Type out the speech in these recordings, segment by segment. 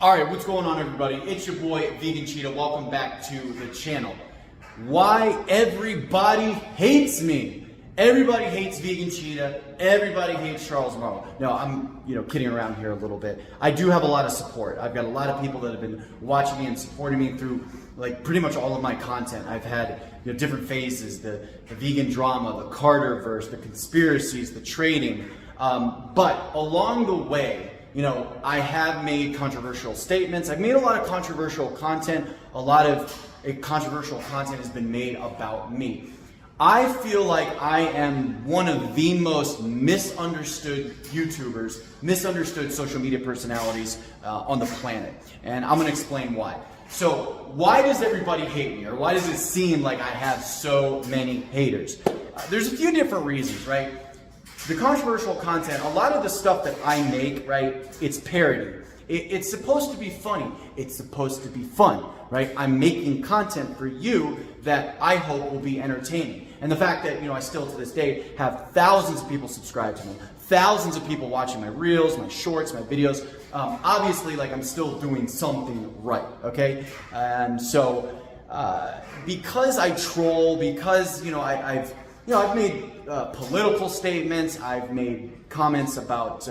Alright, what's going on everybody? It's your boy, Vegan Cheetah. Welcome back to the channel. Why everybody hates me? Everybody hates Vegan Cheetah. Everybody hates Charles Marlowe. No, I'm kidding around here a little bit. I do have a lot of support. I've got a lot of people that have been watching me and supporting me through like pretty much all of my content. I've had different phases, the vegan drama, the Carterverse, the conspiracies, the trading. But along the way, I have made controversial statements. I've made a lot of controversial content. A lot of controversial content has been made about me. I feel like I am one of the most misunderstood YouTubers, misunderstood social media personalities on the planet. And I'm going to explain why. So why does everybody hate me? Or why does it seem like I have so many haters? There's a few different reasons, right? The controversial content, a lot of the stuff that I make, right, it's parody. It's supposed to be funny. It's supposed to be fun, right? I'm making content for you that I hope will be entertaining. And the fact that, I still to this day have thousands of people subscribe to me, thousands of people watching my reels, my shorts, my videos, obviously, like I'm still doing something right, okay? And so, because I troll, because, I've made political statements, I've made comments about,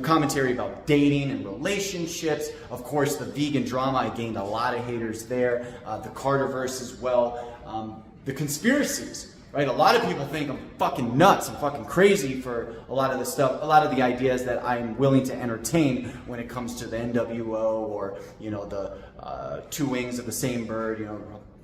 commentary about dating and relationships. Of course, the vegan drama, I gained a lot of haters there. The Carterverse as well. The conspiracies, right? A lot of people think I'm fucking nuts, I'm fucking crazy for a lot of the stuff, a lot of the ideas that I'm willing to entertain when it comes to the NWO or, the two wings of the same bird,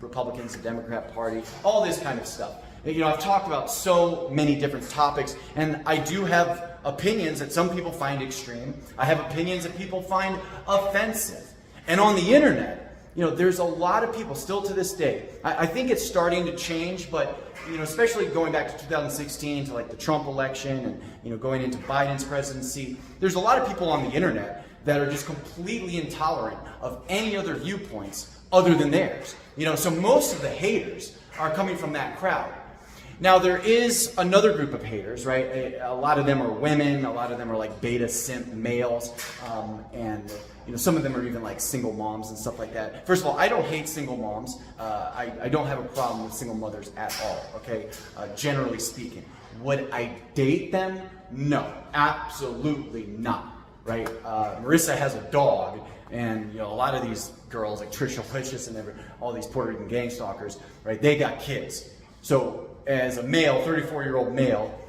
Republicans, the Democrat Party, all this kind of stuff. I've talked about so many different topics, and I do have opinions that some people find extreme. I have opinions that people find offensive. And on the internet, there's a lot of people still to this day. I think it's starting to change, but especially going back to 2016 to like the Trump election and going into Biden's presidency, there's a lot of people on the internet that are just completely intolerant of any other viewpoints other than theirs. So most of the haters are coming from that crowd. Now there is another group of haters, right? A lot of them are women, a lot of them are like beta simp males, and some of them are even like single moms and stuff like that. First of all, I don't hate single moms. I don't have a problem with single mothers at all, okay? Generally speaking. Would I date them? No, absolutely not, right? Marissa has a dog, and a lot of these girls like Trisha Paytas and all these Puerto Rican gang stalkers, right? They got kids. So as a male, 34-year-old male,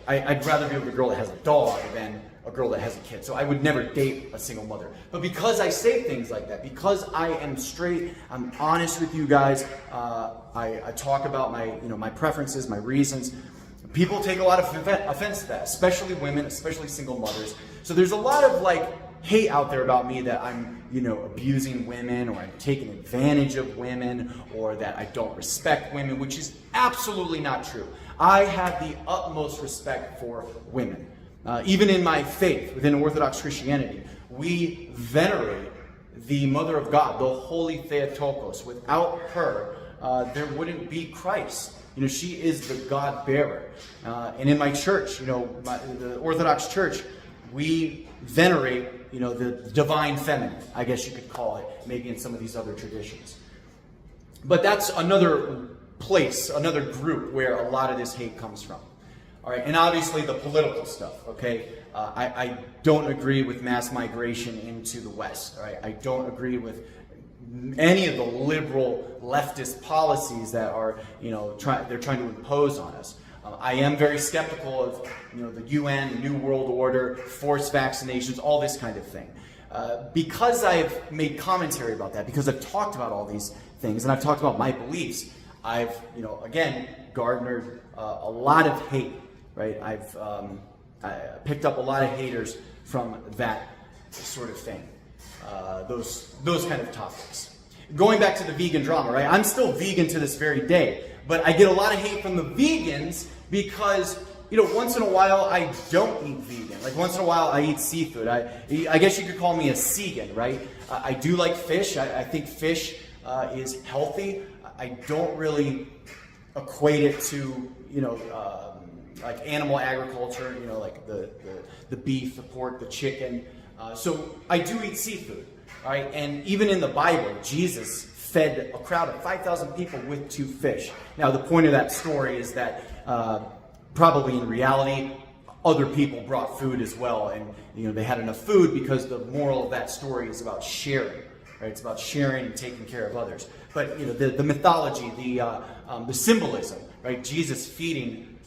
I'd rather be with a girl that has a dog than a girl that has a kid. So I would never date a single mother. But because I say things like that, because I am straight, I'm honest with you guys, I talk about my preferences, my reasons. People take a lot of offense to that, especially women, especially single mothers. So there's a lot of hate out there about me that I'm, abusing women, or I'm taking advantage of women, or that I don't respect women, which is absolutely not true. I have the utmost respect for women. Even in my faith, within Orthodox Christianity, we venerate the Mother of God, the Holy Theotokos. Without her, there wouldn't be Christ. She is the God-bearer. And in my church, the Orthodox Church, we venerate, the divine feminine, I guess you could call it, maybe in some of these other traditions. But that's another place, another group where a lot of this hate comes from. All right, and obviously the political stuff, okay? I don't agree with mass migration into the West, all right? I don't agree with any of the liberal leftist policies that are, they're trying to impose on us. I am very skeptical of, the UN, the New World Order, forced vaccinations, all this kind of thing. Because I've made commentary about that, because I've talked about all these things, and I've talked about my beliefs, I've, again, garnered a lot of hate, right? I picked up a lot of haters from that sort of thing, those kind of topics. Going back to the vegan drama, right? I'm still vegan to this very day, but I get a lot of hate from the vegans because, once in a while I don't eat vegan. Like once in a while I eat seafood. I guess you could call me a segan, right? I do like fish. I think fish is healthy. I don't really equate it to, like animal agriculture, like the beef, the pork, the chicken. So I do eat seafood, all right? And even in the Bible, Jesus fed a crowd of 5,000 people with 2 fish. Now, the point of that story is that probably in reality, other people brought food as well, and they had enough food, because the moral of that story is about sharing, right? It's about sharing and taking care of others. But the mythology, the symbolism, right? Jesus feeding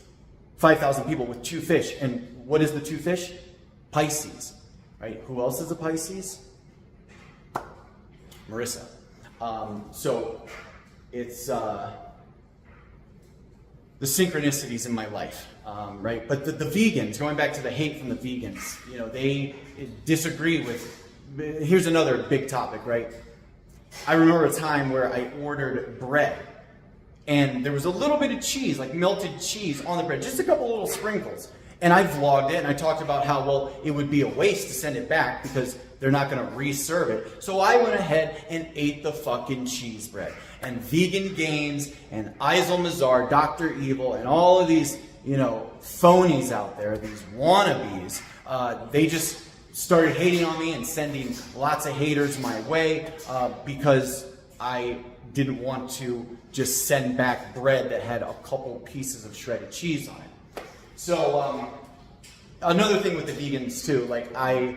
5,000 people with 2 fish, and what is the 2 fish? Pisces, right? Who else is a Pisces? Marissa. So it's the synchronicities in my life, right? But the vegans, going back to the hate from the vegans, they disagree with. Here's another big topic, right? I remember a time where I ordered bread, and there was a little bit of cheese, like melted cheese on the bread, just a couple little sprinkles. And I vlogged it, and I talked about how, well, it would be a waste to send it back because they're not going to reserve it. So I went ahead and ate the fucking cheese bread. And Vegan Gains and Eisel Mazar, Dr. Evil, and all of these, phonies out there, these wannabes, they just started hating on me and sending lots of haters my way because I didn't want to just send back bread that had a couple pieces of shredded cheese on it. So another thing with the vegans too, like I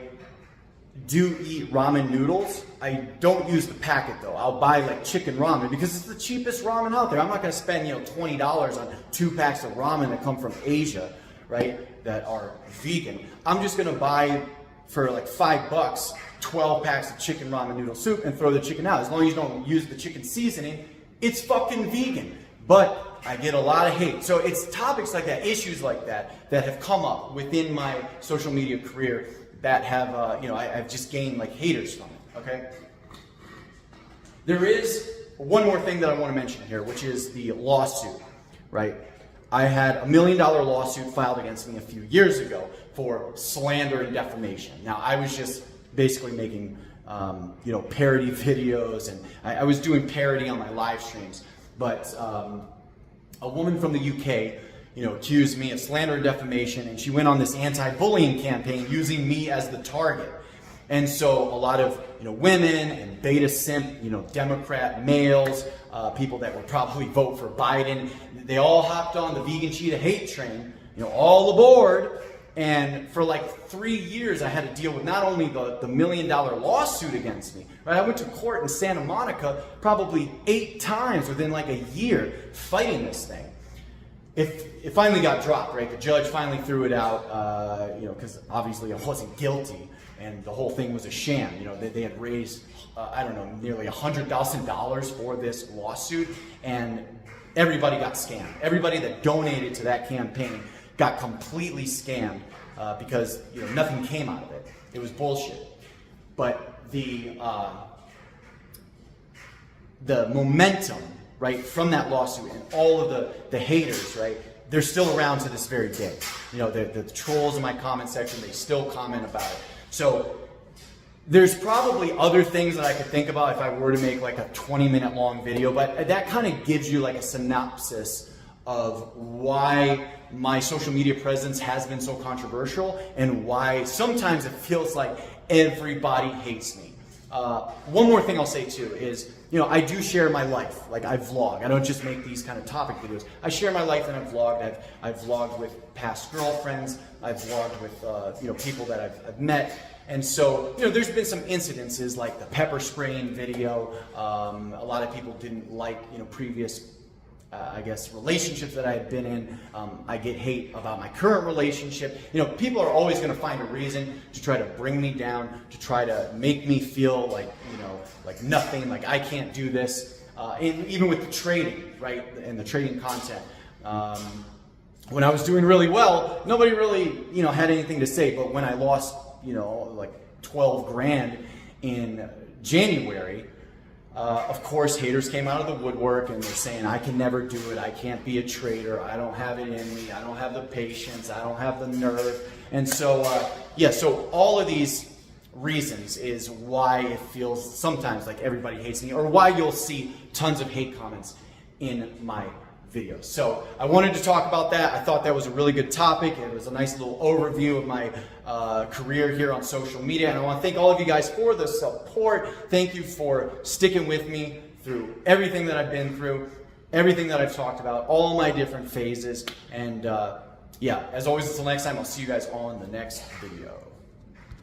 do eat ramen noodles. I don't use the packet though. I'll buy like chicken ramen because it's the cheapest ramen out there. I'm not going to spend $20 on 2 packs of ramen that come from Asia, right? That are vegan. I'm just going to buy for like $5 12 packs of chicken ramen noodle soup and throw the chicken out. As long as you don't use the chicken seasoning, it's fucking vegan. But I get a lot of hate. So it's topics like that, issues like that, that have come up within my social media career that have, I've just gained like haters from it, okay? There is one more thing that I want to mention here, which is the lawsuit, right? I had a $1 million lawsuit filed against me a few years ago for slander and defamation. Now, I was just basically making, parody videos, and I was doing parody on my live streams. But a woman from the UK, accused me of slander and defamation, and she went on this anti-bullying campaign using me as the target. And so a lot of women and beta simp, Democrat males, people that would probably vote for Biden, they all hopped on the Vegan Cheetah hate train, all aboard. And for like 3 years, I had to deal with not only the $1 million lawsuit against me, right? I went to court in Santa Monica probably 8 times within like a year fighting this thing. It finally got dropped, right? The judge finally threw it out, because obviously I wasn't guilty, and the whole thing was a sham. They had raised, nearly $100,000 for this lawsuit, and everybody got scammed. Everybody that donated to that campaign got completely scammed because nothing came out of it. It was bullshit. But the momentum, right, from that lawsuit and all of the haters, right, they're still around to this very day. The trolls in my comment section, they still comment about it. So there's probably other things that I could think about if I were to make like a 20-minute long video, but that kind of gives you like a synopsis of why my social media presence has been so controversial and why sometimes it feels like everybody hates me. One more thing I'll say too is, I do share my life. Like I vlog. I don't just make these kind of topic videos. I share my life and I've vlogged. I've vlogged with past girlfriends. I've vlogged with people that I've met. And so, there's been some incidences like the pepper spraying video. A lot of people didn't like, previous relationships that I had been in. I get hate about my current relationship. People are always going to find a reason to try to bring me down, to try to make me feel like, like nothing, like I can't do this. And even with the trading, right, and the trading content. When I was doing really well, nobody really, had anything to say. But when I lost, like 12 grand in January, of course, haters came out of the woodwork and they're saying, I can never do it. I can't be a trader. I don't have it in me. I don't have the patience. I don't have the nerve. And so, so all of these reasons is why it feels sometimes like everybody hates me, or why you'll see tons of hate comments in my videos. So I wanted to talk about that. I thought that was a really good topic. It was a nice little overview of my career here on social media. And I want to thank all of you guys for the support. Thank you for sticking with me through everything that I've been through, everything that I've talked about, all my different phases. And yeah, as always, until next time, I'll see you guys on the next video.